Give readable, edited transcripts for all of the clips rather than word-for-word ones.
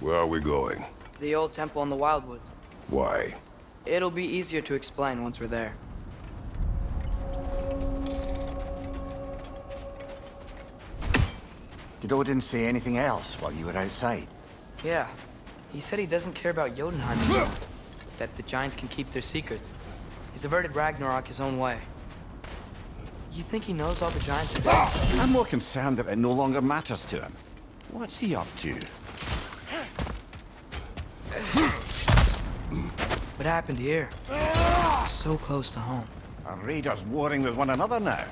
Where are we going? The old temple in the Wildwoods. Why? It'll be easier to explain once we're there. Did Odin say anything else while you were outside? Yeah. He said he doesn't care about Jotunheim anymore. That the giants can keep their secrets. He's averted Ragnarok his own way. You think he knows all the giants are dead? I'm more concerned that it no longer matters to him. What's he up to? What happened here? So close to home. Are raiders warring with one another now?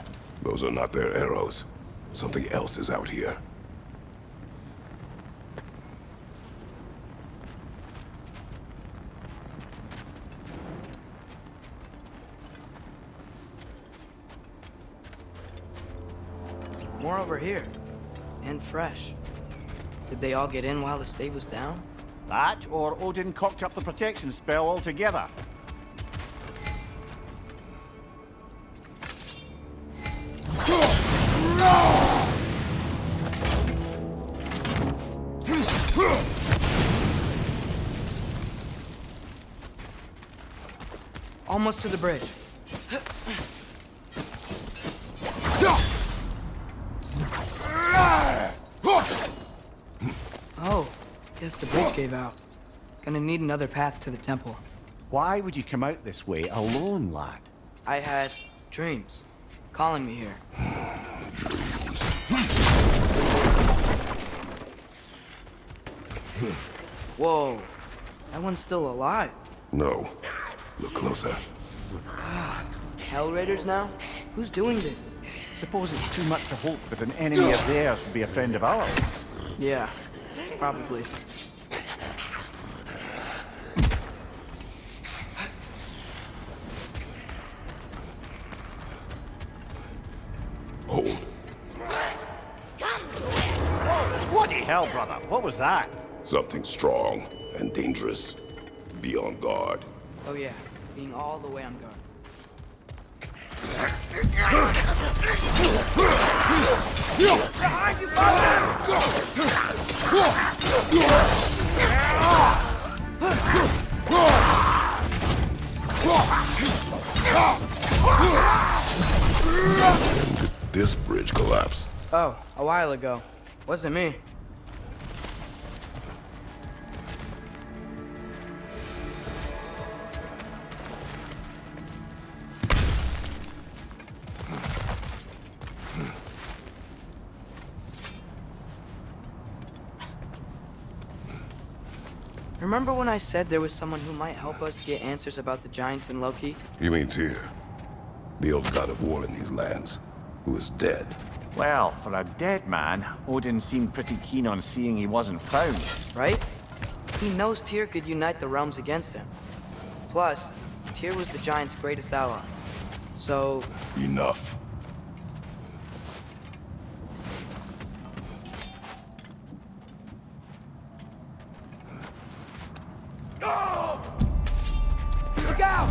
Those are not their arrows. Something else is out here. More over here. And fresh. Did they all get in while the stave was down? That, or Odin cocked up the protection spell altogether. Almost to the bridge. Oh, guess the bridge gave out. Gonna need another path to the temple. Why would you come out this way alone, lad? I had dreams calling me here. Whoa, that one's still alive. No. Look closer. Hell Raiders now? Who's doing this? Suppose it's too much to hope that an enemy of theirs would be a friend of ours. Yeah, probably. Hold. Bloody hell, brother. What was that? Something strong and dangerous. Be on guard. Oh yeah, being all the way on guard. When did this bridge collapse? Oh, a while ago. Wasn't me. Remember when I said there was someone who might help us get answers about the giants and Loki? You mean Tyr? The old god of war in these lands, who is dead. Well, for a dead man, Odin seemed pretty keen on seeing he wasn't found. Right? He knows Tyr could unite the realms against him. Plus, Tyr was the giant's greatest ally. So... Enough. Look out!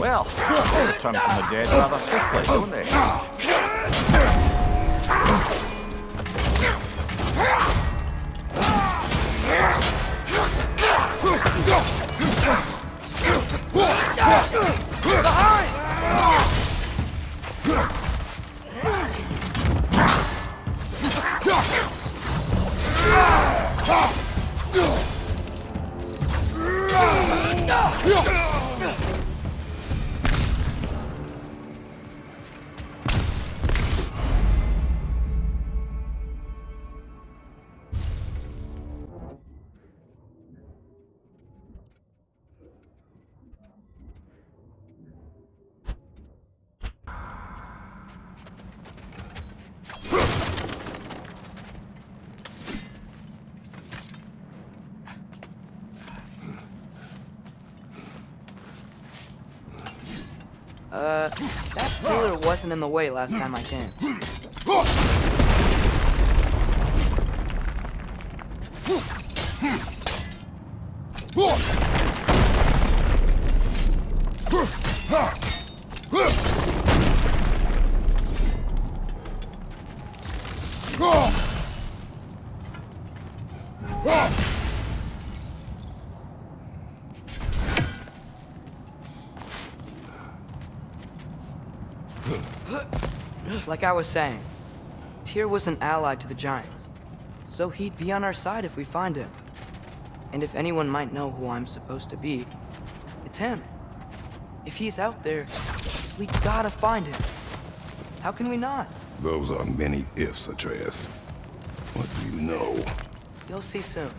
Well, they return from the dead rather swiftly, don't they? That pillar wasn't in the way last time I came. Like I was saying, Tyr was an ally to the Giants, so he'd be on our side if we find him. And if anyone might know who I'm supposed to be, it's him. If he's out there, we gotta find him. How can we not? Those are many ifs, Atreus. What do you know? You'll see soon.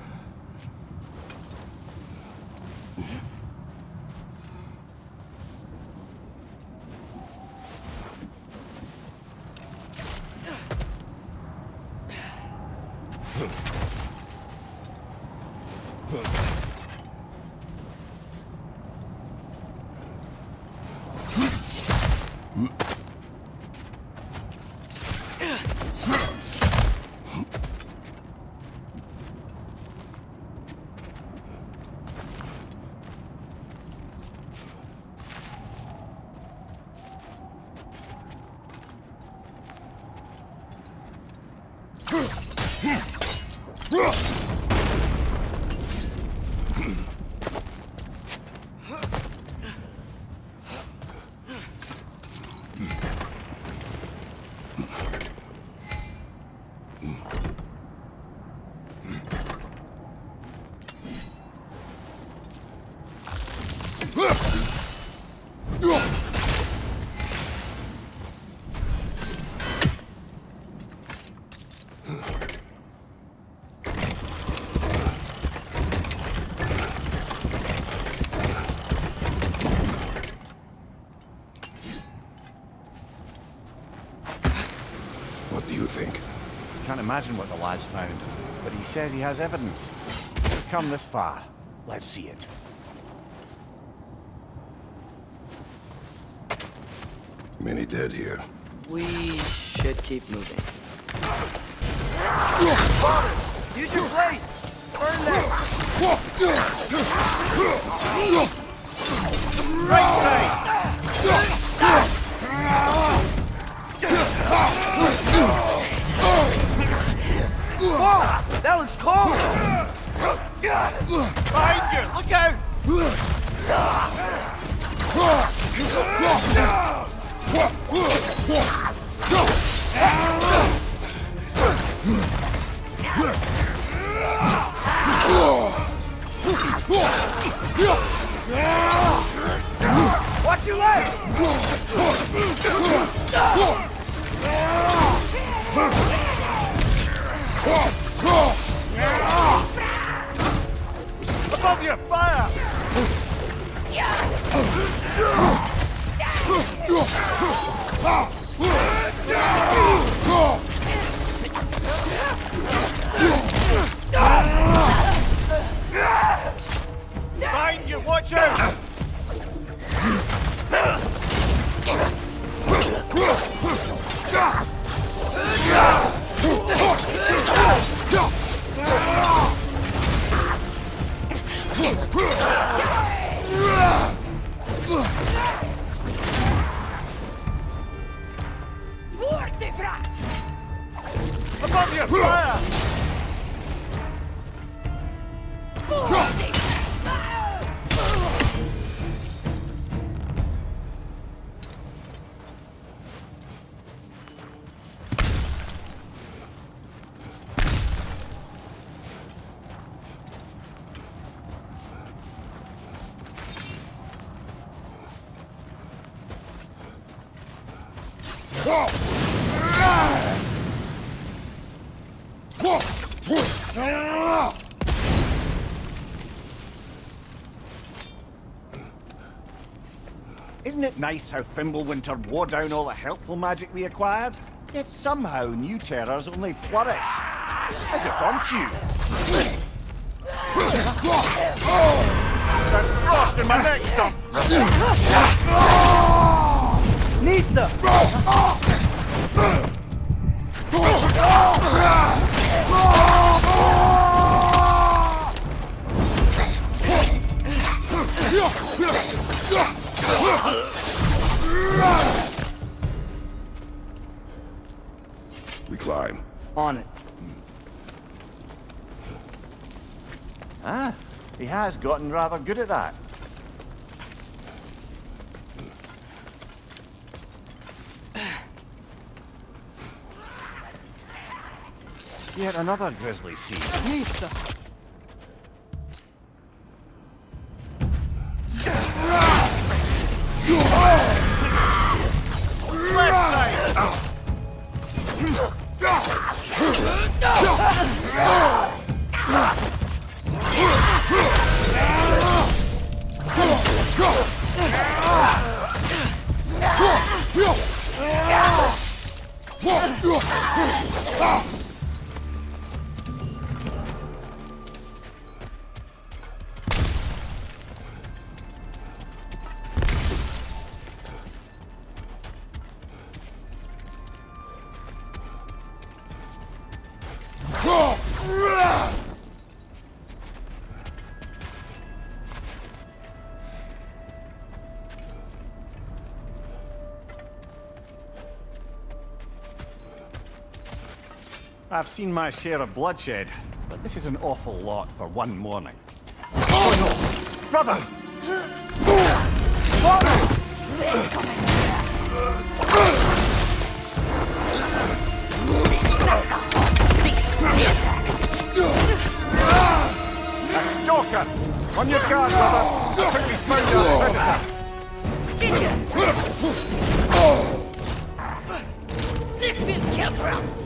What do you think? Can't imagine what the lad's found, but he says he has evidence. We've come this far. Let's see it. Many dead here. We should keep moving. Use your blade! Burn them! Right side! Whoa! That looks cold! Behind you! Look out! Watch your legs! Above you! Fire! Behind you! Watch out! Above you! Fire! Isn't it nice how Fimbulwinter wore down all the helpful magic we acquired? Yet somehow new terrors only flourish. As if on cue. There's frost in my neck stump! Nista! We climb. On it. Ah, he has gotten rather good at that. Yet another grisly scene. I've seen my share of bloodshed, but this is an awful lot for one morning. Oh no! Brother! A stalker! On your guard, brother! I think we found our predator! Ich will gebraucht!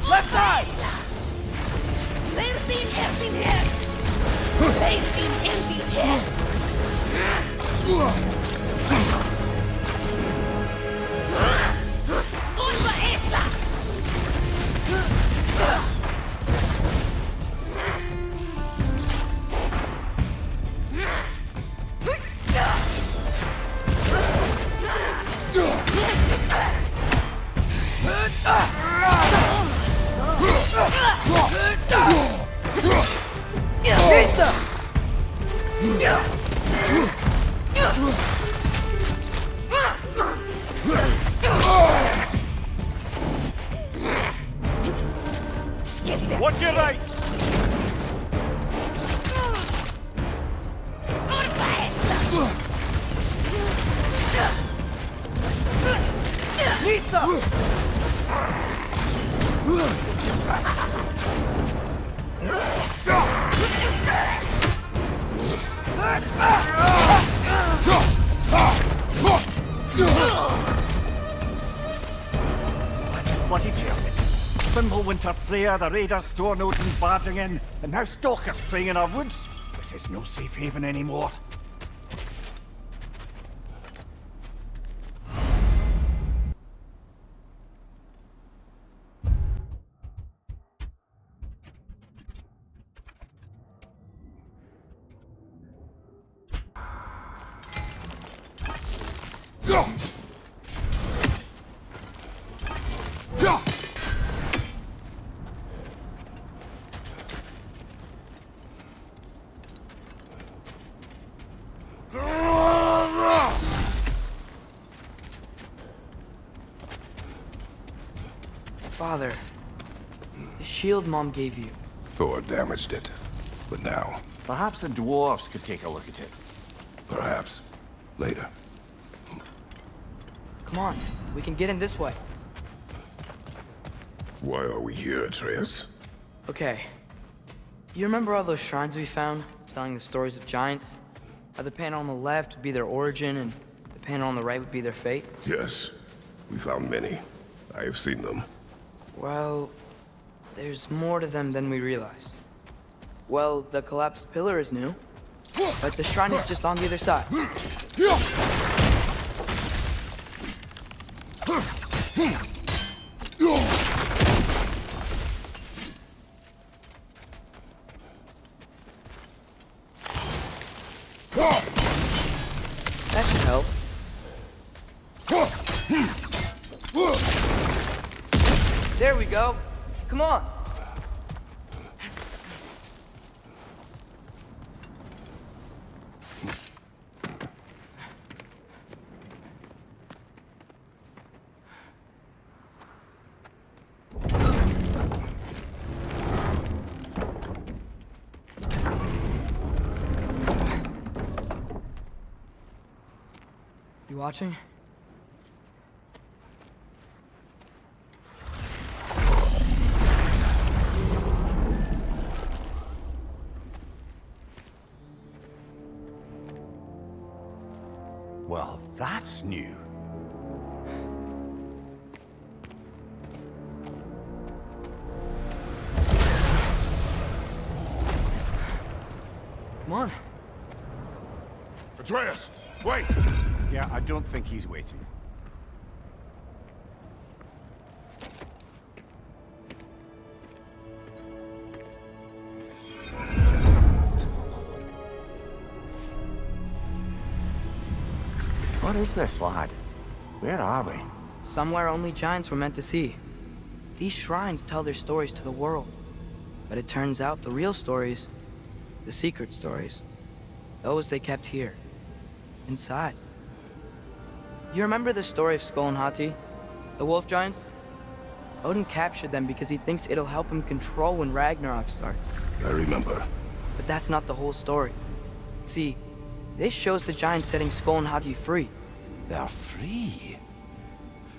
Left side! Watch your right! Bloody terrific. Winter Freya, the raiders, Stornodes and barging in, and now stalkers preying in our woods. This is no safe haven anymore. Father, the shield Mom gave you. Thor damaged it. But now, Perhaps the dwarves could take a look at it. perhaps, later. Come on, we can get in this way. Why are we here, Atreus? Okay. You remember all those shrines we found, telling the stories of giants? How the panel on the left would be their origin, and the panel on the right would be their fate? Yes, we found many. I have seen them. Well, there's more to them than we realized. Well, the collapsed pillar is new, but the shrine is just on the other side. That should help. There we go. Come on. You watching? Well, that's new. Come on. Atreus, wait! Yeah, I don't think he's waiting. What is this, lad? Where are we? Somewhere only giants were meant to see. These shrines tell their stories to the world. But it turns out the real stories, the secret stories, those they kept here, inside. You remember the story of Skull and Hati, the wolf giants? Odin captured them because he thinks it'll help him control when Ragnarok starts. I remember. But that's not the whole story. See, this shows the giants setting Skull and Hati free. They're free.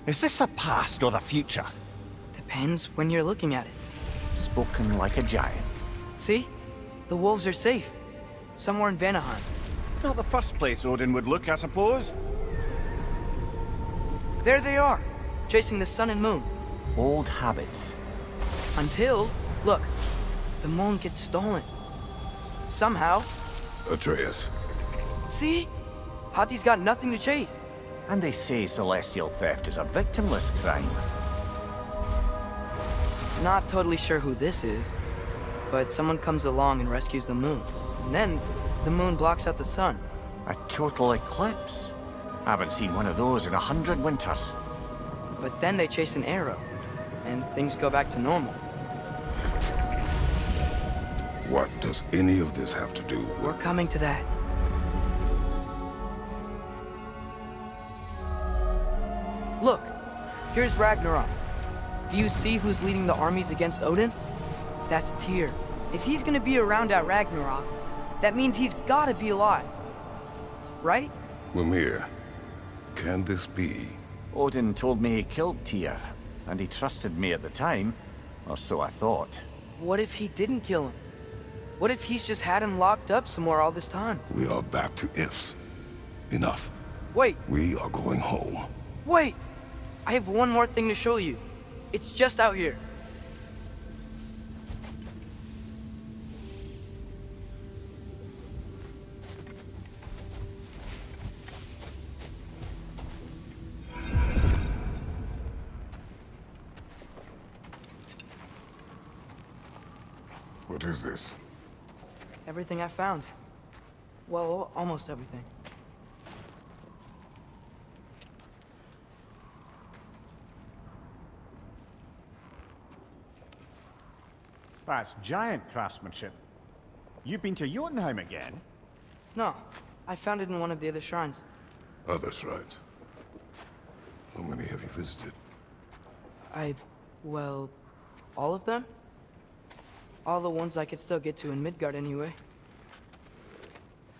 Is this the past or the future? Depends when you're looking at it. Spoken like a giant. See? The wolves are safe. Somewhere in Vanaheim. Not the first place Odin would look, I suppose. There they are, chasing the sun and moon. Old habits. Until, look, the moon gets stolen. Somehow. Atreus, See? Hati's got nothing to chase. And they say celestial theft is a victimless crime. Not totally sure who this is, but someone comes along and rescues the moon. And then, the moon blocks out the sun. A total eclipse. Haven't seen one of those in 100 winters. But then they chase an arrow, and things go back to normal. what does any of this have to do We're with... coming to that. Look, here's Ragnarok. Do you see who's leading the armies against Odin? That's Tyr. If he's gonna be around at Ragnarok, that means he's gotta be alive. Right? Mimir, can this be? Odin told me he killed Tyr, and he trusted me at the time, or so I thought. What if he didn't kill him? What if he's just had him locked up somewhere all this time? We are back to ifs. Enough. Wait, We are going home. wait! I have one more thing to show you. It's just out here. What is this? Everything I found. Well, almost everything. That's giant craftsmanship. You've been to Jotunheim again? No, I found it in one of the other shrines. Other shrines. How many have you visited? I Well, all of them? All the ones I could still get to in Midgard anyway.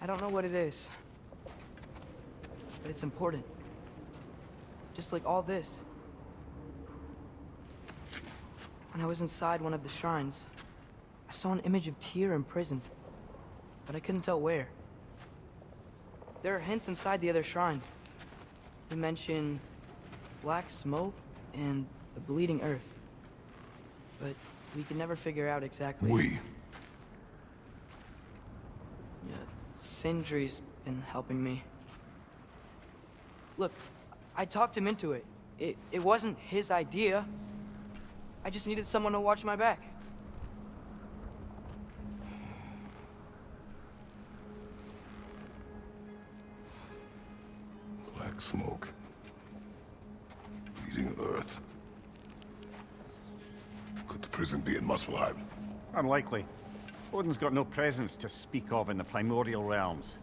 I don't know what it is, but it's important. Just like all this. When I was inside one of the shrines, I saw an image of Tyr imprisoned, but I couldn't tell where. There are hints inside the other shrines. They mention black smoke and the bleeding earth, but we could never figure out exactly. Yeah, Sindri's been helping me. Look, I talked him into it. It wasn't his idea. I just needed someone to watch my back. Black smoke. Bleeding earth. Could the prison be in Muspelheim? Unlikely. Odin's got no presence to speak of in the primordial realms.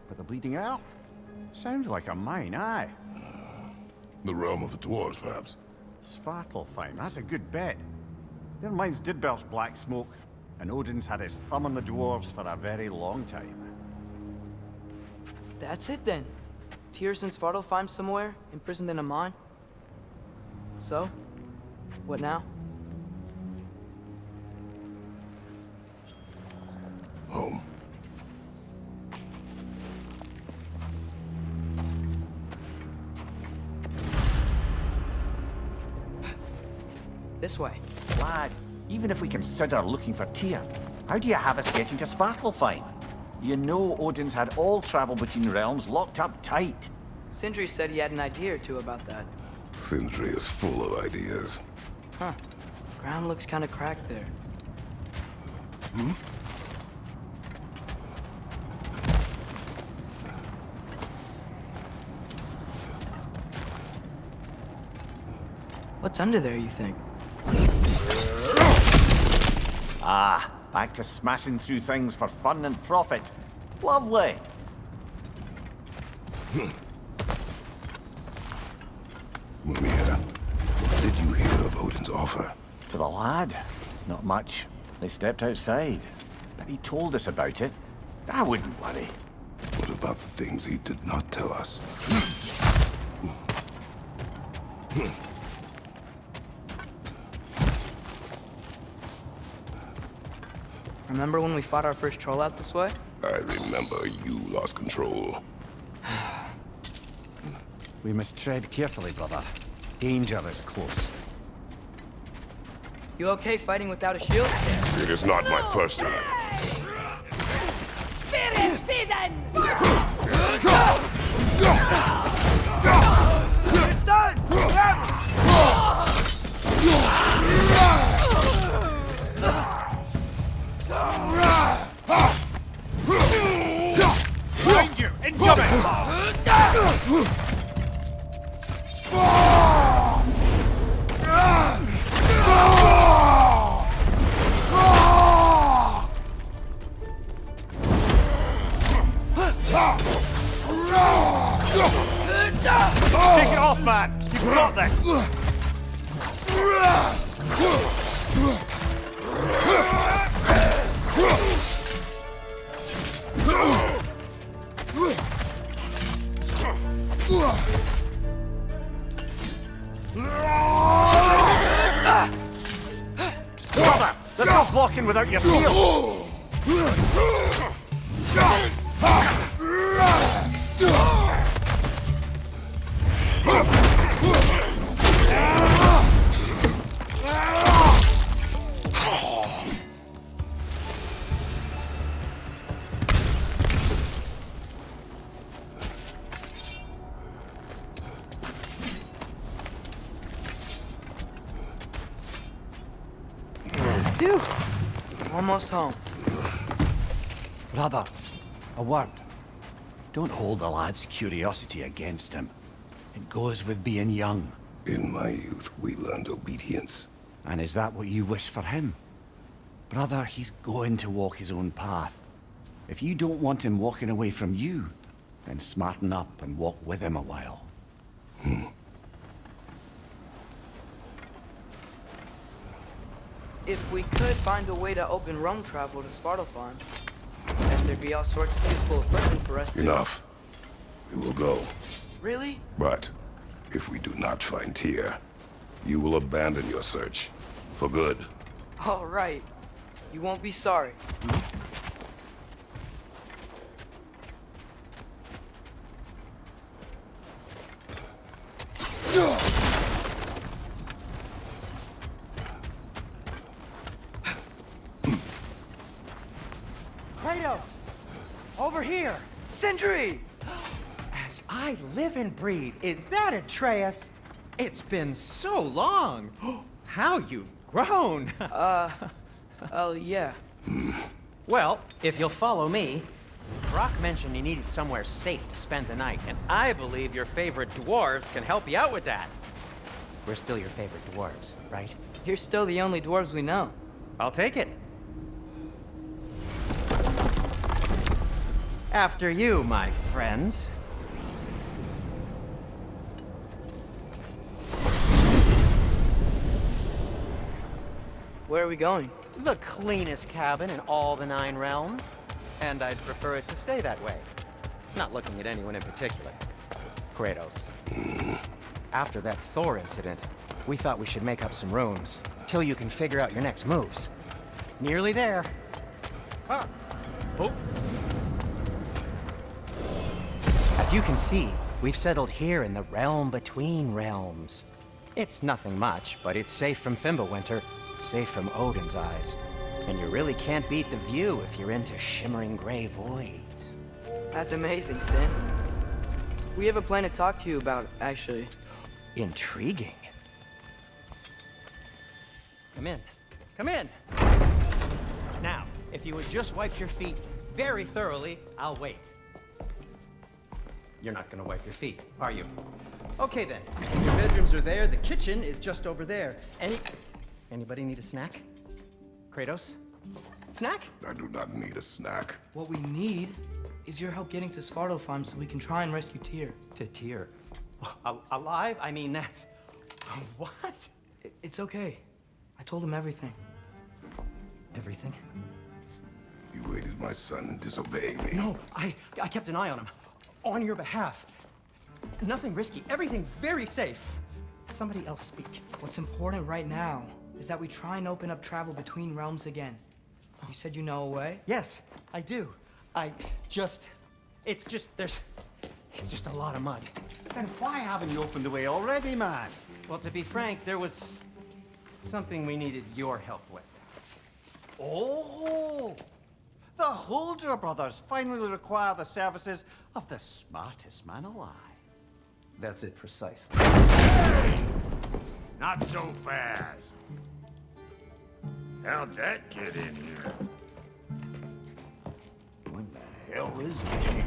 But the Bleeding Earth? Sounds like a mine, aye. The realm of the dwarves, perhaps? Svartalfheim, that's a good bet. Their mines did belch black smoke, and Odin's had his thumb on the dwarves for a very long time. That's it then. Tyr's in Svartalfheim somewhere, imprisoned in a mine. So, what now? Home. This way. Lad, even if we consider looking for Tyr, how do you have us getting to Svartalfheim? You know Odin's had all travel between realms locked up tight. Sindri said he had an idea or two about that. Sindri is full of ideas. Huh. Ground looks kind of cracked there. What's under there, you think? Ah, back to smashing through things for fun and profit. Lovely. Mumia, what did you hear of Odin's offer? To the lad? Not much. They stepped outside. But he told us about it. I wouldn't worry. What about the things he did not tell us? Remember when we fought our first troll out this way? I remember you lost control. We must tread carefully, brother. Danger is close. You okay fighting without a shield? It is not my first time. Behind you! Incoming! Take it off, man! You've got this! Brother, there's no blocking without your shield! Phew! Almost home. Brother, a word. Don't hold the lad's curiosity against him. It goes with being young. In my youth, we learned obedience. And is that what you wish for him? Brother, he's going to walk his own path. If you don't want him walking away from you, then smarten up and walk with him a while. if we could find a way to open realm travel to Svartalfheim, then there'd be all sorts of useful equipment for us to... Enough. We will go. Really? But if we do not find Tyr, you will abandon your search. For good. All right. You won't be sorry. Kratos! Over here! Sindri! As I live and breathe, is that Atreus? It's been so long! How you've grown! Oh, yeah. Well, if you'll follow me, Brock mentioned you needed somewhere safe to spend the night, and I believe your favorite dwarves can help you out with that. We're still your favorite dwarves, right? You're still the only dwarves we know. I'll take it. After you, my friends. Where are we going? The cleanest cabin in all the 9 realms. And I'd prefer it to stay that way. Not looking at anyone in particular. Kratos. After that Thor incident, we thought we should make up some rooms, till you can figure out your next moves. Nearly there. Huh. Oh. As you can see, we've settled here in the realm between realms. It's nothing much, but it's safe from Fimbulwinter, safe from Odin's eyes. And you really can't beat the view if you're into shimmering gray voids. That's amazing, Sin. We have a plan to talk to you about, actually. Intriguing. Come in. Come in! Now, if you would just wipe your feet very thoroughly, I'll wait. You're not gonna wipe your feet, are you? Okay then. Your bedrooms are there, the kitchen is just over there. Anybody need a snack? Kratos? Snack? I do not need a snack. What we need is your help getting to Svartalfheim so we can try and rescue Tyr. To Tyr? Alive? I mean, that's... What? It's okay. I told him everything. Everything? You aided my son in disobeying me. No, I kept an eye on him. On your behalf. Nothing risky. Everything very safe. Somebody else speak. What's important right now is that we try and open up travel between realms again. You said you know a way? Yes, I do. It's just a lot of mud. Then why haven't you opened the way already, man? Well, to be frank, there was something we needed your help with. Oh! The Holder brothers finally require the services of the smartest man alive. That's it precisely. Not so fast. How'd that get in here? When the hell is he anyway?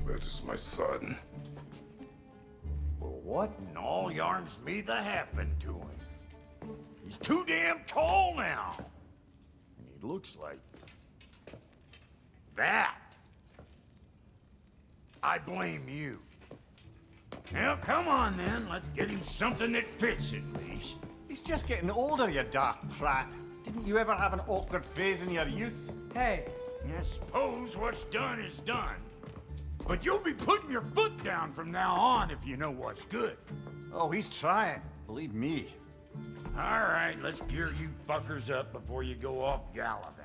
That is my son. Well, what in all yarns me that happened to him? He's too damn tall now. And he looks like... that. I blame you. Now, come on then. Let's get him something that fits at least. He's just getting older, you dark prat. Didn't you ever have an awkward phase in your youth? Hey, I suppose what's done is done. But you'll be putting your foot down from now on if you know what's good. Oh, he's trying. Believe me. All right, let's gear you fuckers up before you go off gallivanting.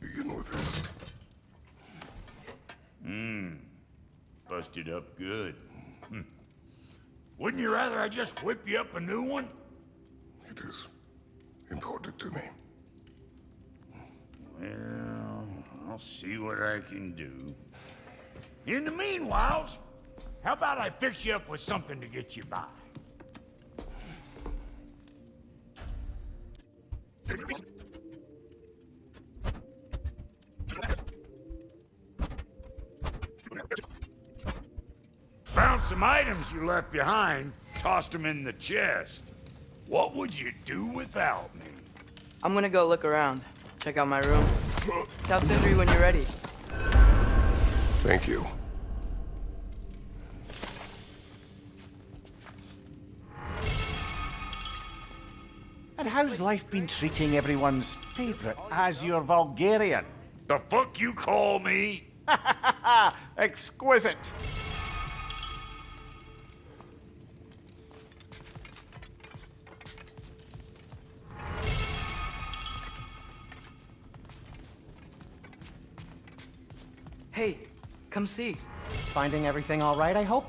Begin with this. Busted up good. Wouldn't you rather I just whip you up a new one? It is important to me. Well, I'll see what I can do. In the meanwhile, how about I fix you up with something to get you by? Found some items you left behind, tossed them in the chest. What would you do without me? I'm gonna go look around. Check out my room. Tell Sindri when you're ready. Thank you. how's life been treating everyone's favorite Azure Vulgarian? The fuck you call me? Exquisite. Hey, come see. Finding everything all right, I hope?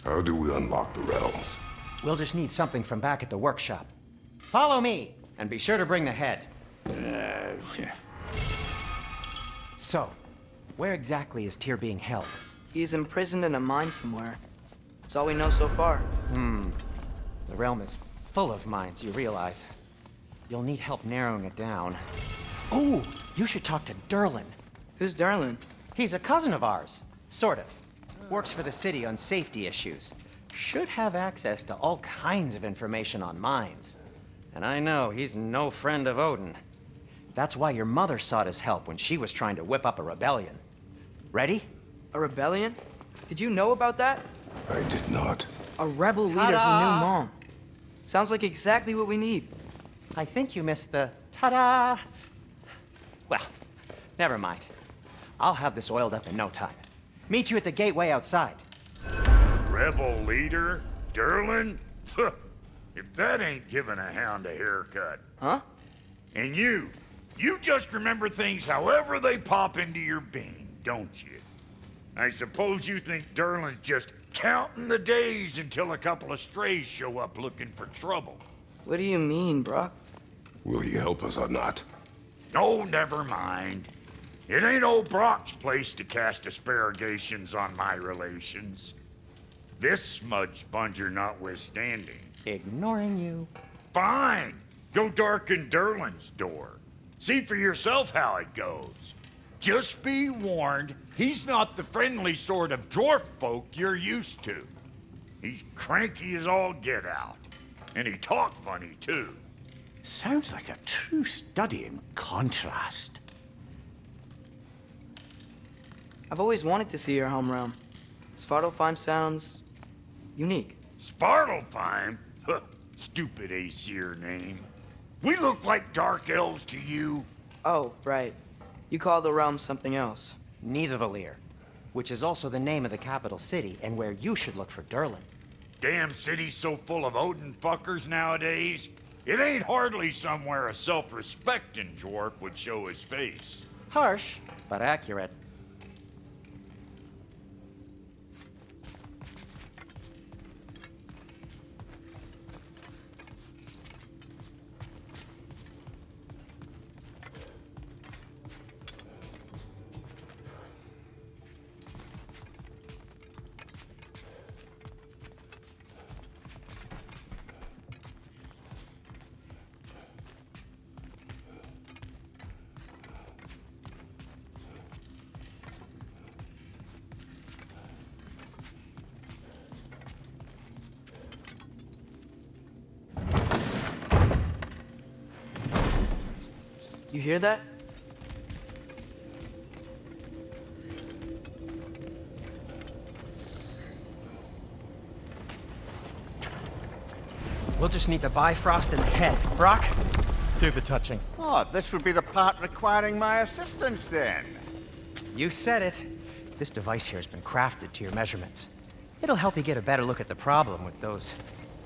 How do we unlock the realms? We'll just need something from back at the workshop. Follow me, and be sure to bring the head. So, where exactly is Tyr being held? He's imprisoned in a mine somewhere. That's all we know so far. The realm is full of mines, you realize. You'll need help narrowing it down. Oh, you should talk to Derlin. Who's Darlin? He's a cousin of ours, sort of. Works for the city on safety issues. Should have access to all kinds of information on mines. And I know he's no friend of Odin. That's why your mother sought his help when she was trying to whip up a rebellion. Ready? A rebellion? Did you know about that? I did not. A rebel leader who knew Mom. Sounds like exactly what we need. I think you missed the ta-da. Well, never mind. I'll have this oiled up in no time. Meet you at the gateway outside. Rebel leader? Derlin? If that ain't giving a hound a haircut. Huh? And you just remember things however they pop into your bean, don't you? I suppose you think Derlin's just counting the days until a couple of strays show up looking for trouble. What do you mean, Brock? Will he help us or not? Oh, never mind. It ain't old Brock's place to cast asparagations on my relations. This smudge sponger notwithstanding. Ignoring you. Fine. Go darken Derlin's door. See for yourself how it goes. Just be warned, he's not the friendly sort of dwarf folk you're used to. He's cranky as all get out. And he talk funny, too. Sounds like a true study in contrast. I've always wanted to see your home realm. Svartalfheim sounds unique. Svartalfheim? Huh, stupid Aesir name. We look like dark elves to you. Oh, right. You call the realm something else. Nidavellir, which is also the name of the capital city and where you should look for Derlin. Damn city's so full of Odin fuckers nowadays. It ain't hardly somewhere a self-respecting dwarf would show his face. Harsh, but accurate. You hear that? We'll just need the Bifrost in the head. Brock, do the touching. Oh, this would be the part requiring my assistance then. You said it. This device here has been crafted to your measurements. It'll help you get a better look at the problem with those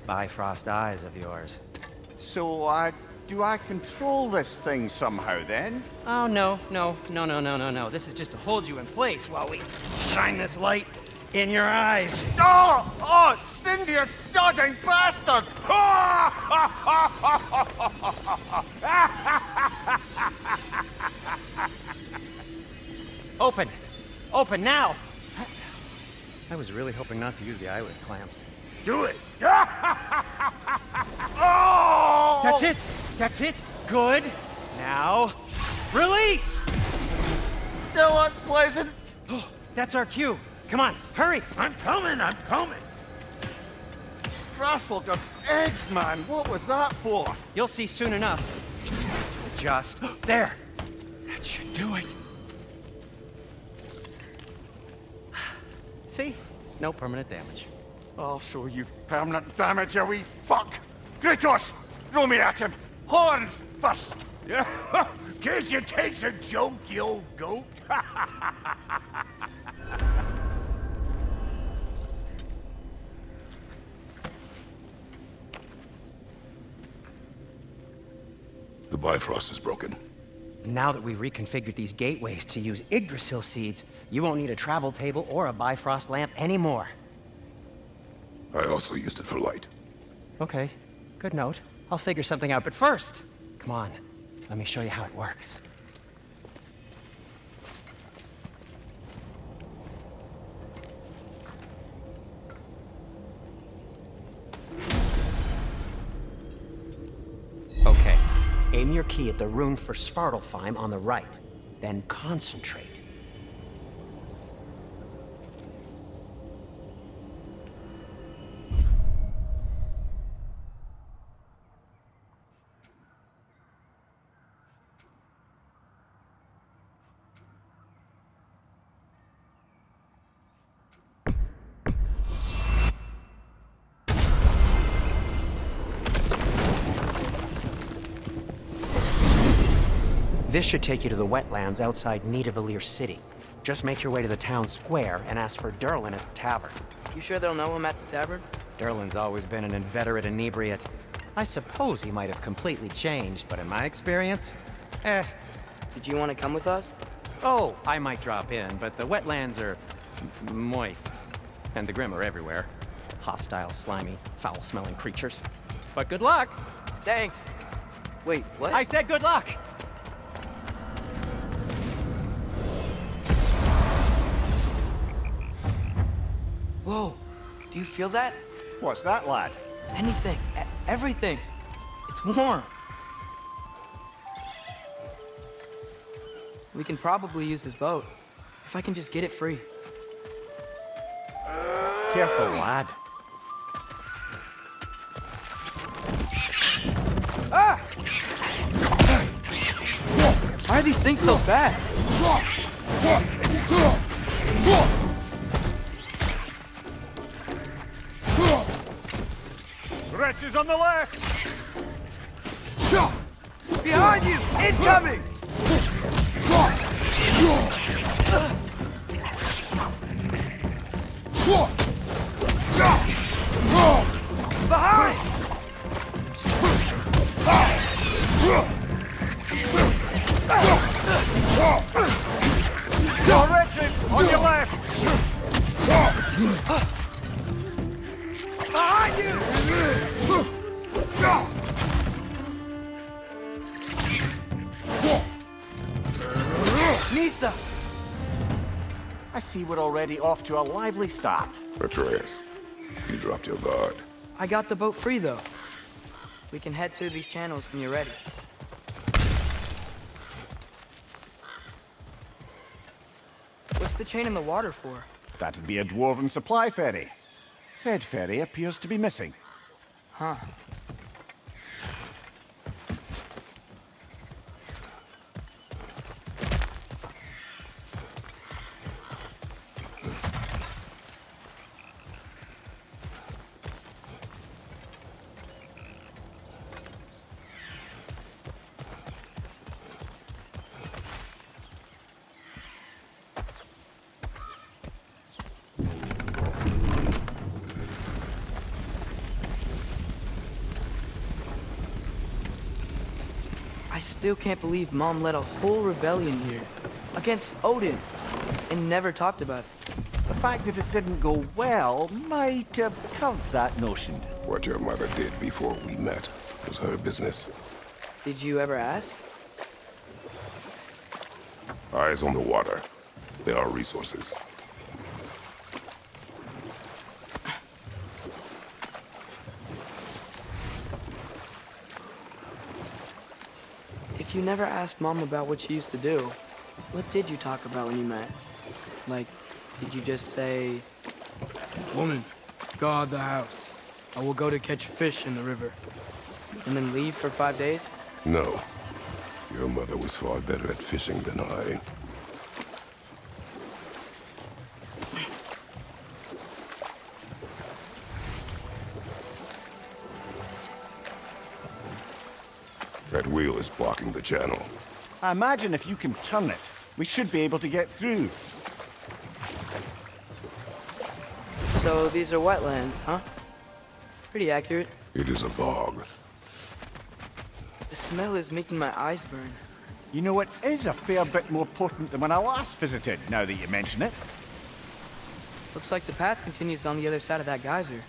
Bifrost eyes of yours. So, do I control this thing somehow then? Oh, no. This is just to hold you in place while we shine this light in your eyes. Oh! Oh, Cindy, you sodding bastard! Open! Open now! I was really hoping not to use the eyelid clamps. Do it! Oh! That's it! That's it! Good! Now, release! Still unpleasant. Oh, that's our cue. Come on, hurry! I'm coming! Grassful got eggs, man. What was that for? You'll see soon enough. Just there. That should do it. See? No permanent damage. I'll show you permanent damage, you wee fuck! Kratos! Throw me at him! Horns first! Yeah, guess you takes a joke, you old goat. The Bifrost is broken. Now that we've reconfigured these gateways to use Yggdrasil seeds, you won't need a travel table or a Bifrost lamp anymore. I also used it for light. Okay, good note. I'll figure something out, but first, come on, let me show you how it works. Okay, aim your key at the rune for Svartalfheim on the right, then concentrate. This should take you to the wetlands outside Nidavellir City. Just make your way to the town square and ask for Durlin at the tavern. You sure they'll know him at the tavern? Durlin's always been an inveterate inebriate. I suppose he might have completely changed, but in my experience, Did you want to come with us? Oh, I might drop in, but the wetlands are moist. And the Grim are everywhere. Hostile, slimy, foul-smelling creatures. But good luck! Thanks. Wait, what? I said good luck! Whoa, do you feel that? What's that, lad? Anything, everything. It's warm. We can probably use this boat, if I can just get it free. Careful, lad. Ah! Why are these things so fast? Wretches on the left! Behind you! Incoming! Behind! Your wretches on your left! Behind you! Nista! I see we're already off to a lively start. Atreus, you dropped your guard. I got the boat free, though. We can head through these channels when you're ready. What's the chain in the water for? That'd be a dwarven supply ferry. Said ferry appears to be missing. Huh. I still can't believe Mom led a whole rebellion here against Odin and never talked about it. The fact that it didn't go well might have covered that notion. What your mother did before we met was her business. Did you ever ask? Eyes on the water. There are resources. If you never asked Mom about what she used to do, what did you talk about when you met? Like, did you just say, "Woman, guard the house. I will go to catch fish in the river," and then leave for 5 days? No. Your mother was far better at fishing than I. That wheel is blocking the channel. I imagine if you can turn it, we should be able to get through. So these are wetlands, huh? Pretty accurate. It is a bog. The smell is making my eyes burn. You know, it is a fair bit more potent than when I last visited, now that you mention it. Looks like the path continues on the other side of that geyser.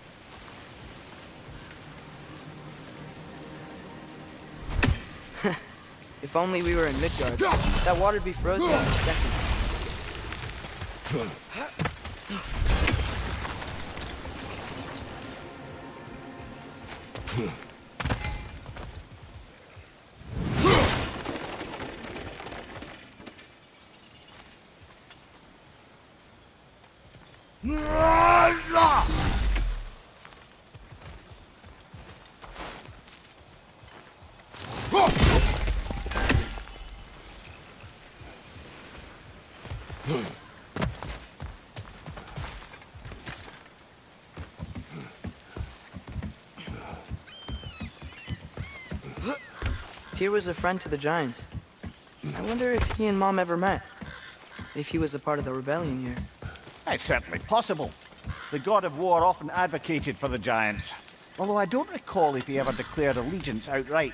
If only we were in Midgard. That water'd be frozen in a second. Tyr was a friend to the Giants. I wonder if he and Mom ever met. If he was a part of the rebellion here. It's certainly possible. The god of war often advocated for the Giants. Although I don't recall if he ever declared allegiance outright.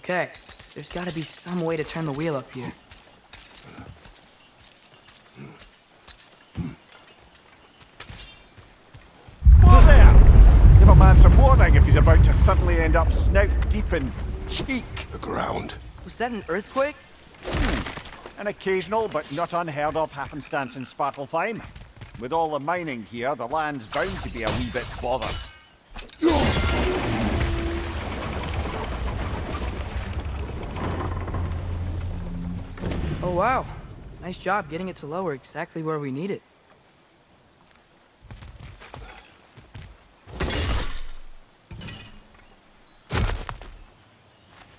Okay, there's gotta be some way to turn the wheel up here. Whoa there! Give a man some warning if he's about to suddenly end up snout deep in cheek. The ground. Was that an earthquake? An occasional but not unheard of happenstance in Svartalfheim. With all the mining here, the land's bound to be a wee bit bothered. Oh wow, nice job getting it to lower exactly where we need it.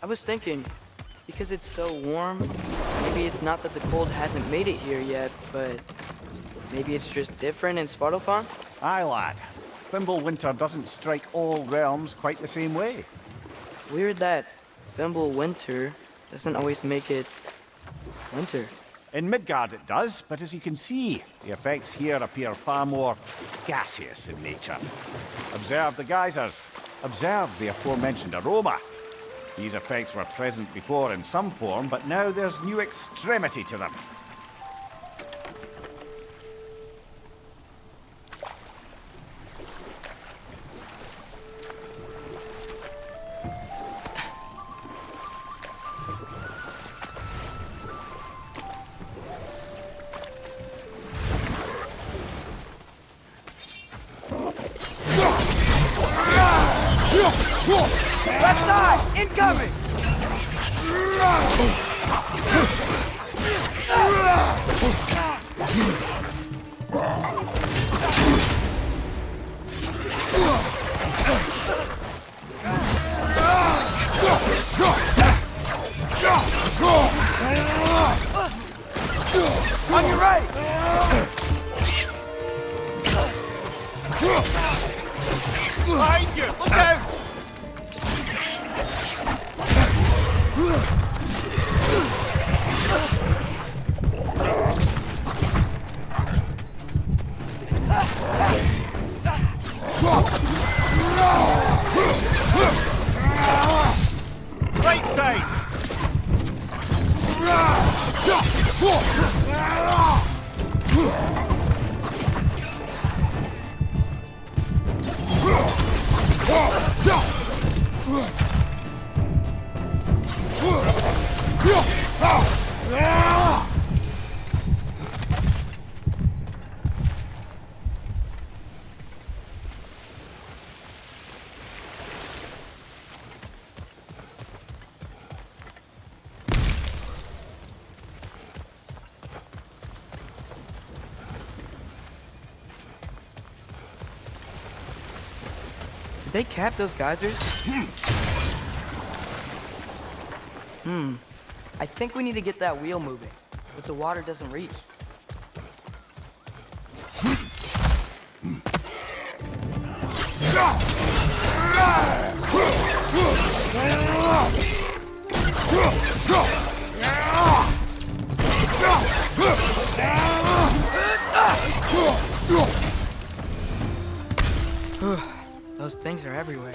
I was thinking, because it's so warm, maybe it's not that the cold hasn't made it here yet, but maybe it's just different in Svartalfheim? Aye, lad. Fimbulwinter doesn't strike all realms quite the same way. Weird that Fimbulwinter doesn't always make it winter. In Midgard it does, but as you can see, the effects here appear far more gaseous in nature. Observe the geysers. Observe the aforementioned aroma. These effects were present before in some form, but now there's new extremity to them. Left side! Incoming! On your right! Behind you! Look out! Right side! Did they cap those geysers? I think we need to get that wheel moving, but the water doesn't reach. Those things are everywhere.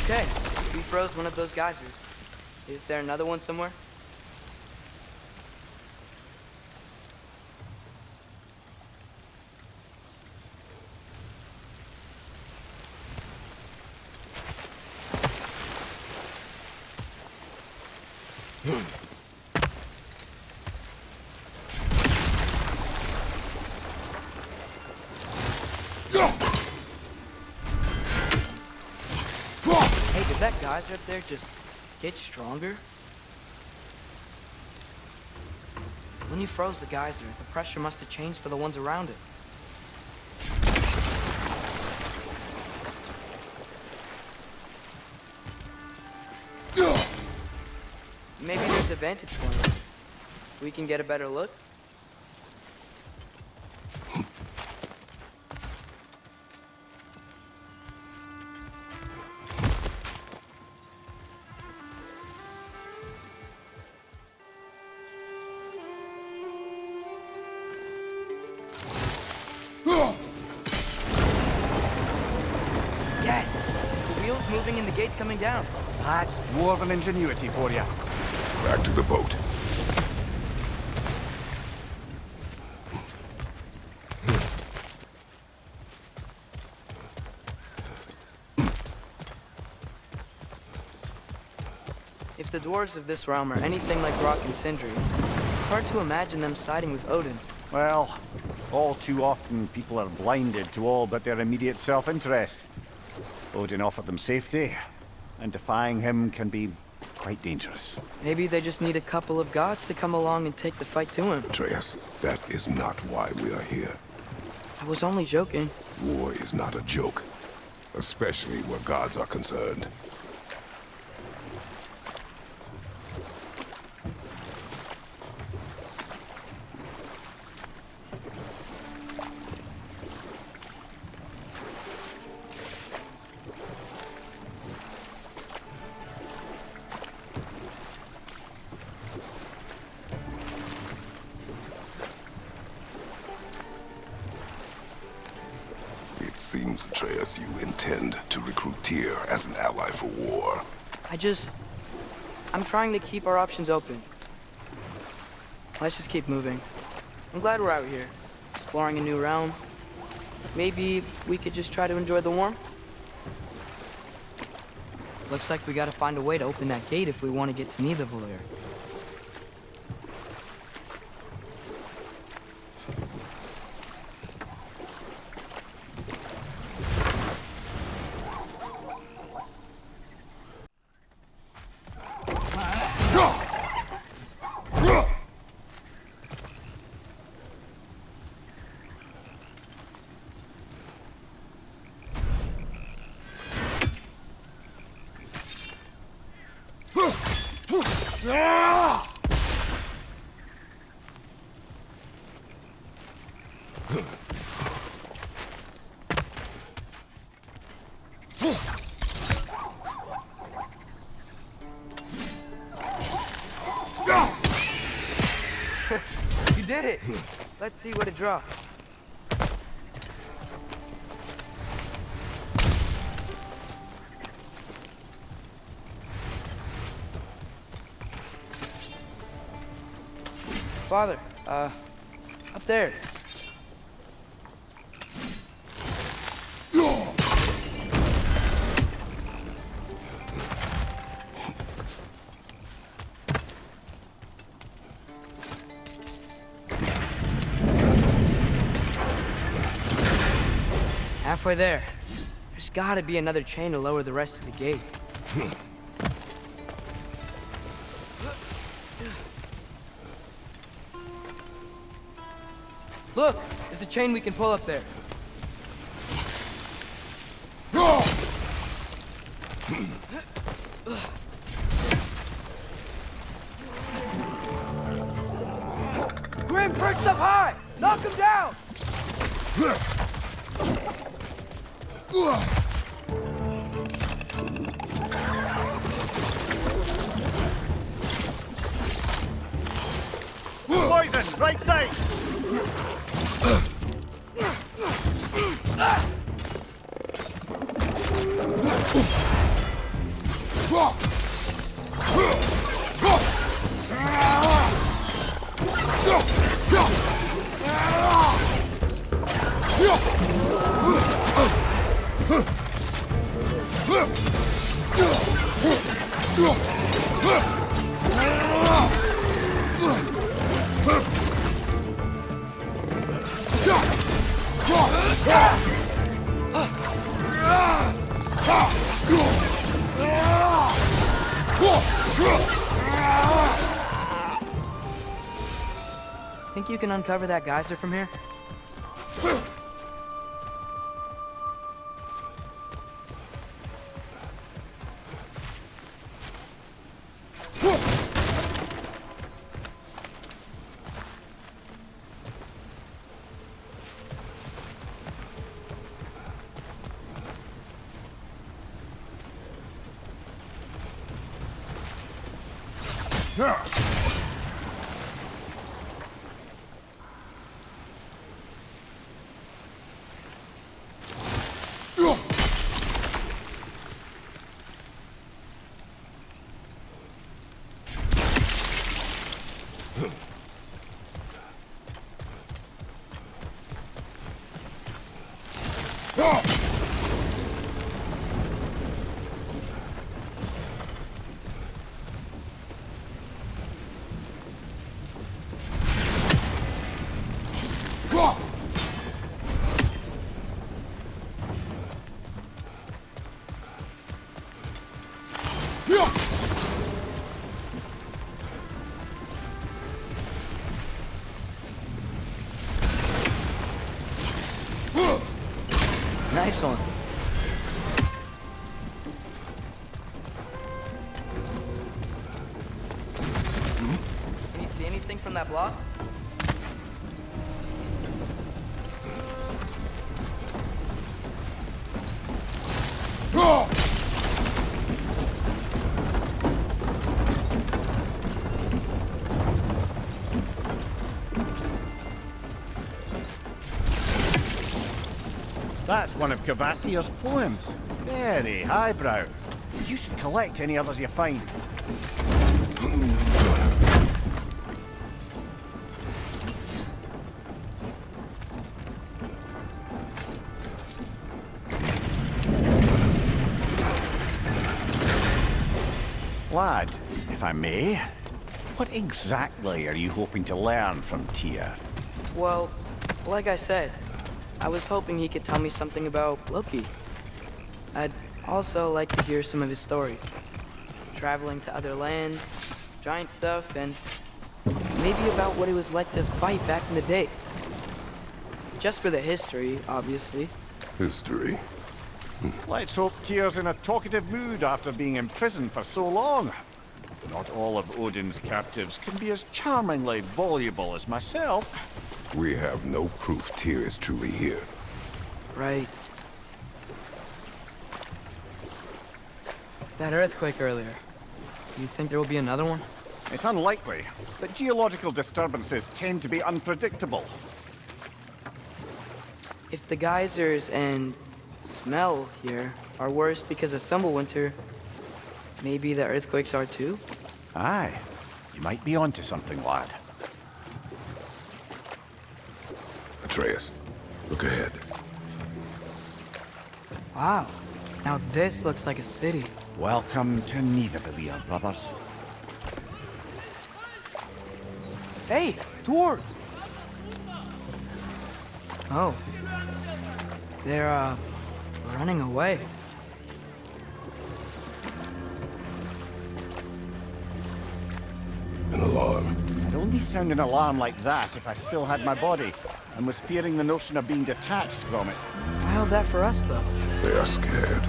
Okay, we froze one of those geysers. Is there another one somewhere? Hey, did that geyser up there just get stronger? When you froze the geyser, the pressure must have changed for the ones around it. Maybe there's a vantage point. We can get a better look. moving and the gate's coming down. That's dwarven ingenuity for you. Back to the boat. If the dwarves of this realm are anything like Rock and Sindri, it's hard to imagine them siding with Odin. Well, all too often people are blinded to all but their immediate self-interest. Odin offered them safety, and defying him can be quite dangerous. Maybe they just need a couple of gods to come along and take the fight to him. Atreus, that is not why we are here. I was only joking. War is not a joke, especially where gods are concerned. It seems, Atreus, you intend to recruit Tyr as an ally for war. I'm trying to keep our options open. Let's just keep moving. I'm glad we're out here, exploring a new realm. Maybe we could just try to enjoy the warmth? Looks like we gotta find a way to open that gate if we want to get to Nidavellir. You did it! Let's see what it drops. Father, up there. Halfway there. There's gotta be another chain to lower the rest of the gate. Look! There's a chain we can pull up there. Grim perched up high! Knock him down! Poison, right side! Think you can uncover that geyser from here? Nice one. Can you see anything from that block? That's one of Cavassier's poems. Very highbrow. You should collect any others you find. Lad, if I may, what exactly are you hoping to learn from Tyr? Well, like I said, I was hoping he could tell me something about Loki. I'd also like to hear some of his stories. Traveling to other lands, giant stuff, and maybe about what it was like to fight back in the day. Just for the history, obviously. History. Let's hope Tyr's in a talkative mood after being imprisoned for so long. Not all of Odin's captives can be as charmingly voluble as myself. We have no proof Tyr is truly here. Right. That earthquake earlier. Do you think there will be another one? It's unlikely, but geological disturbances tend to be unpredictable. If the geysers and smell here are worse because of Fimbulwinter, maybe the earthquakes are too? Aye, you might be onto something, lad. Atreus, look ahead. Wow. Now this looks like a city. Welcome to Nidavellir, brothers. Hey, dwarves! Oh. They're, running away. An alarm. I'd only sound an alarm like that if I still had my body, and was fearing the notion of being detached from it. Why held that for us, though? They are scared.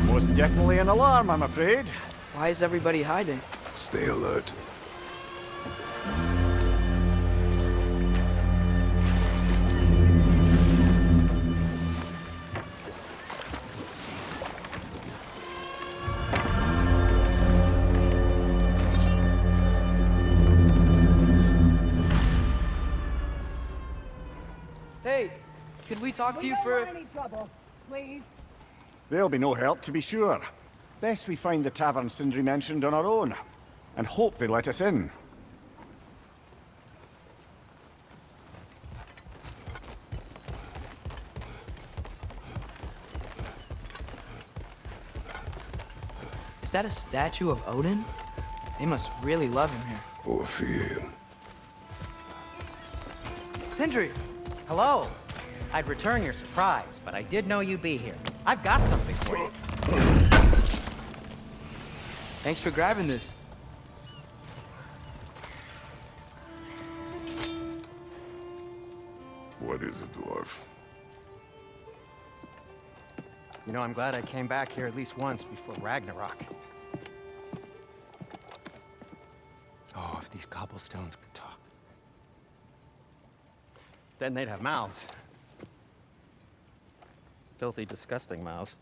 Most definitely an alarm, I'm afraid. Why is everybody hiding? Stay alert. Hey, could we talk to you for... any trouble, please. There'll be no help, to be sure. Best we find the tavern Sindri mentioned on our own, and hope they let us in. Is that a statue of Odin? They must really love him here. Or fear him. Sindri! Hello. I'd return your surprise, but I did know you'd be here. I've got something for you. Thanks for grabbing this. What is it, dwarf? You know, I'm glad I came back here at least once before Ragnarok. Oh, if these cobblestones could talk. Then they'd have mouths. Filthy, disgusting mouths.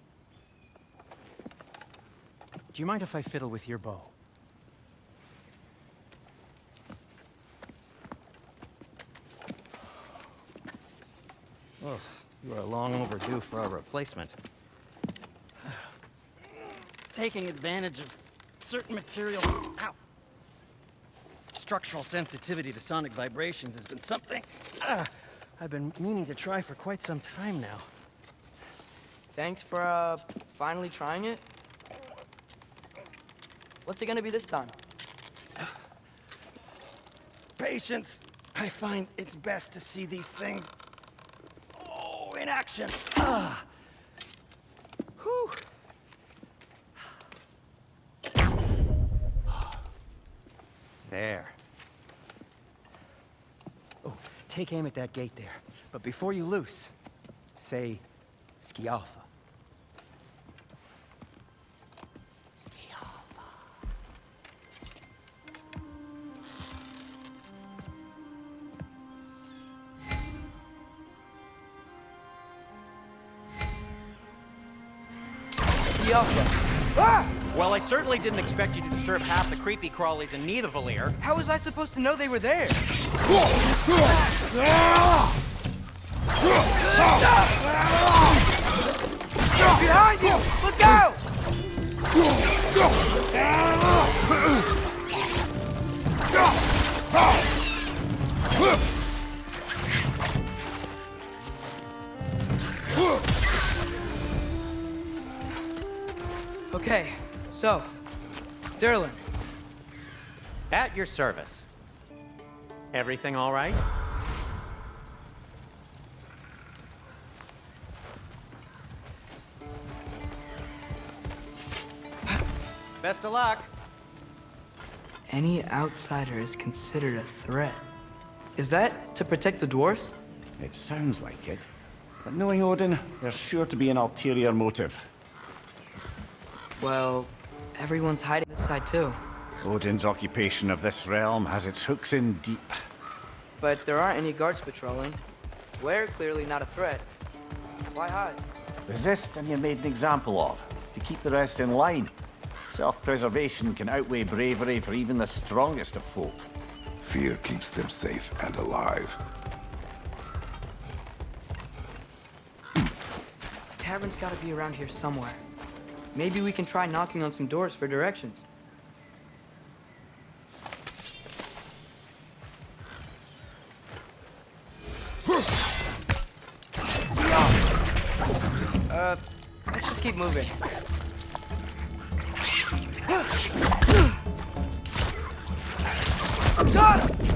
Do you mind if I fiddle with your bow? Oh, you are long overdue for a replacement. Taking advantage of certain material. Ow! Structural sensitivity to sonic vibrations has been something I've been meaning to try for quite some time now. Thanks for, finally trying it. What's it gonna be this time? Patience. I find it's best to see these things, in action. Whew. There. Oh, take aim at that gate there. But before you loose, say, Skialfa. Skialfa. Well, I certainly didn't expect you to disturb half the creepy crawlies in Nidavellir. How was I supposed to know they were there? Behind you! Look out! Okay, so, Derlin. At your service. Everything all right? Best of luck. Any outsider is considered a threat. Is that to protect the dwarfs? It sounds like it. But knowing Odin, there's sure to be an ulterior motive. Well, everyone's hiding this side too. Odin's occupation of this realm has its hooks in deep. But there aren't any guards patrolling. We're clearly not a threat. Why hide? Resist and you're made an example of, to keep the rest in line. Self-preservation can outweigh bravery for even the strongest of folk. Fear keeps them safe and alive. Tavern's gotta be around here somewhere. Maybe we can try knocking on some doors for directions. Let's just keep moving. Got him!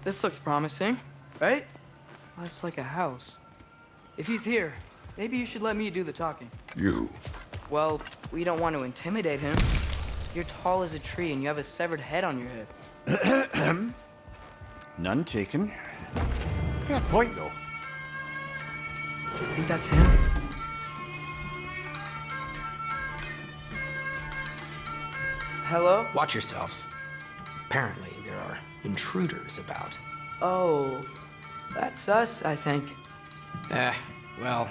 This looks promising, right? Well, it's like a house. If he's here, maybe you should let me do the talking. You. Well, we don't want to intimidate him. You're tall as a tree and you have a severed head on your head. None taken. Fair point, though. I think that's him. Hello? Watch yourselves. Apparently, there are intruders about. Oh, that's us, I think. Well,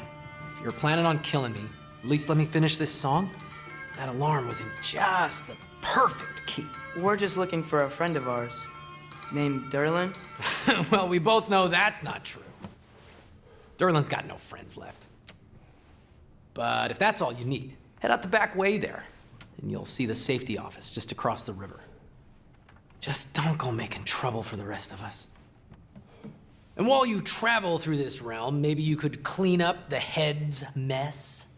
if you're planning on killing me, at least let me finish this song. That alarm was in just the perfect key. We're just looking for a friend of ours, named Derlin. Well, we both know that's not true. Derlin's got no friends left. But if that's all you need, head out the back way there, and you'll see the safety office just across the river. Just don't go making trouble for the rest of us. And while you travel through this realm, maybe you could clean up the head's mess?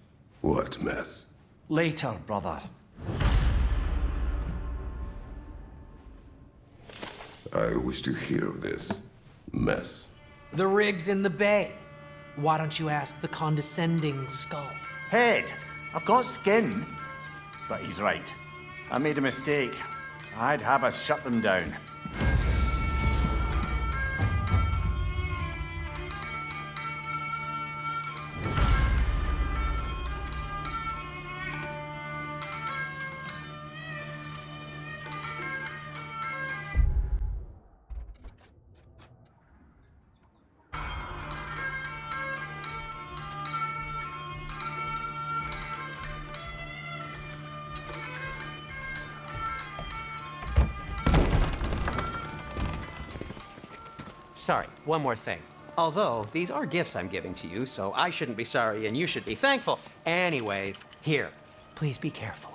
What mess? Later, brother. I wish to hear of this mess. The rig's in the bay. Why don't you ask the condescending skull? Head, I've got skin. But he's right. I made a mistake. I'd have us shut them down. sorry, one more thing. Although, these are gifts I'm giving to you, so I shouldn't be sorry and you should be thankful. Anyways, here, please be careful.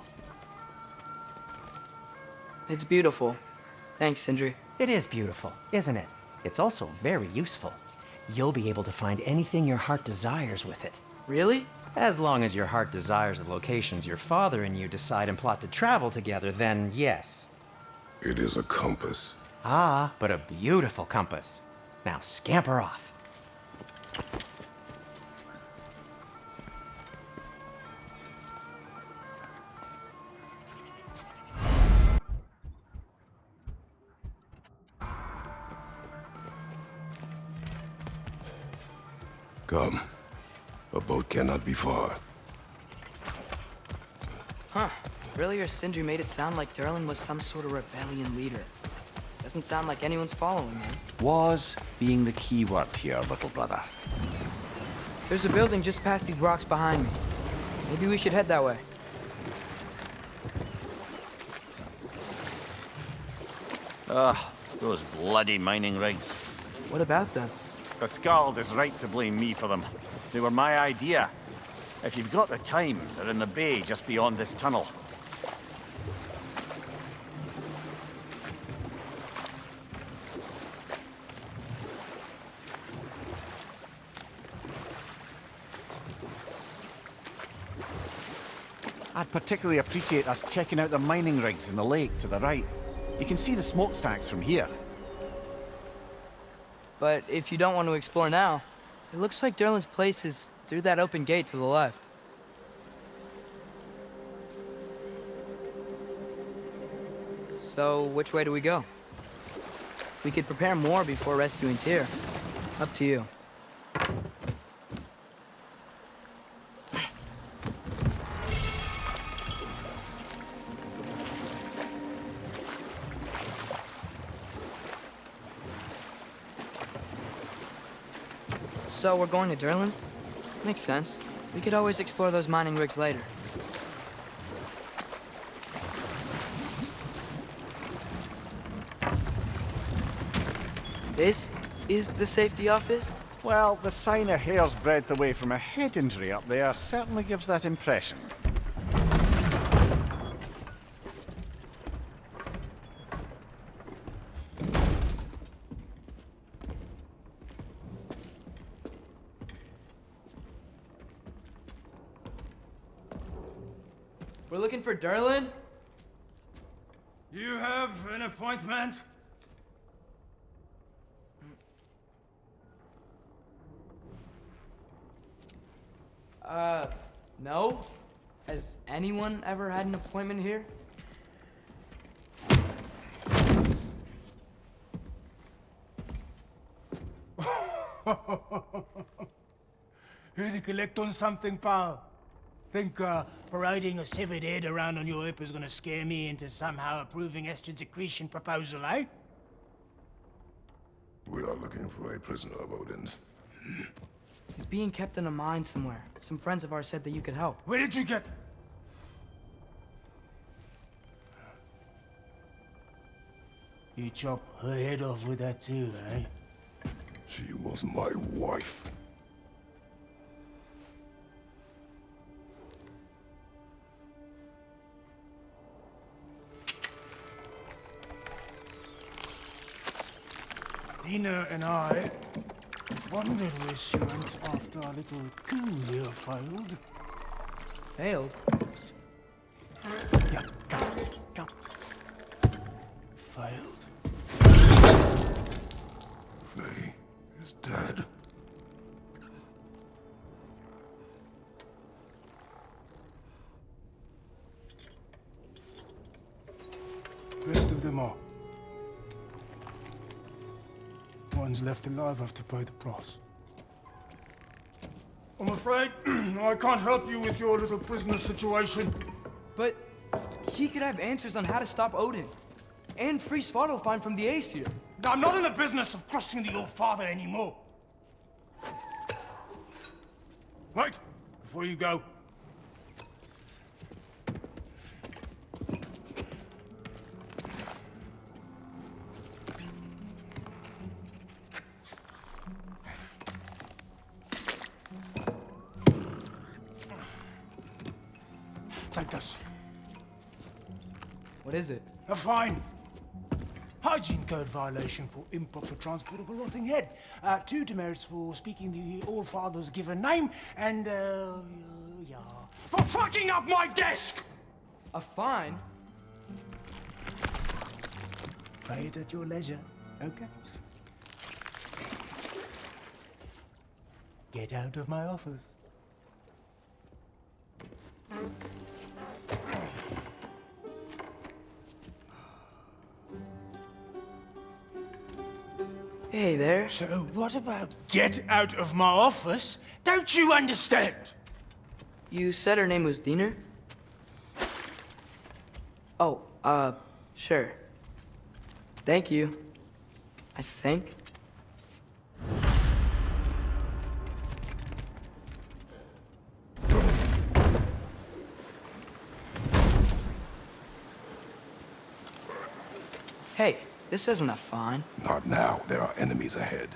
It's beautiful. Thanks, Sindri. It is beautiful, isn't it? It's also very useful. You'll be able to find anything your heart desires with it. Really? As long as your heart desires the locations your father and you decide and plot to travel together, then yes. It is a compass. Ah, but a beautiful compass. Now scamper off. Come. A boat cannot be far. Huh. Earlier, Sindri made it sound like Durlin was some sort of rebellion leader. Doesn't sound like anyone's following him. Was being the key word here, little brother. There's a building just past these rocks behind me. Maybe we should head that way. Ugh, those bloody mining rigs. What about them? The Skald is right to blame me for them. They were my idea. If you've got the time, they're in the bay just beyond this tunnel. I'd particularly appreciate us checking out the mining rigs in the lake to the right. You can see the smokestacks from here. But if you don't want to explore now, it looks like Durlin's place is through that open gate to the left. So, which way do we go? We could prepare more before rescuing Tyr. Up to you. So we're going to Durlin's? Makes sense. We could always explore those mining rigs later. This is the safety office? Well, the sign a hair's breadth away from a head injury up there certainly gives that impression. We're looking for Durlin? You have an appointment? No? Has anyone ever had an appointment here? Here to collect on something, pal? Think parading a severed head around on your hip is gonna scare me into somehow approving estrogen secretion proposal, eh? We are looking for a prisoner of Odin's. He's being kept in a mine somewhere. Some friends of ours said that you could help. Where did you get... You chop her head off with that too, eh? She was my wife. Dina and I wondered where she went after our little coup here failed. Failed? Yeah, come. Failed. Faye is dead. Rest of them are. Ones left alive have to pay the price. I'm afraid I can't help you with your little prisoner situation. But he could have answers on how to stop Odin. And free Svartalfheim from the Aesir. I'm not in the business of crossing the old father anymore. Right, before you go. Take this. What is it? A fine. Hygiene code violation for improper transport of a rotting head. 2 demerits for speaking the All-Father's given name, and, yeah. For fucking up my desk! A fine? Pay it at your leisure, okay? Get out of my office. Hey there. So what about get out of my office? Don't you understand? You said her name was Diener? Oh, sure. Thank you. I think. Hey, this isn't a fine. Not now. There are enemies ahead.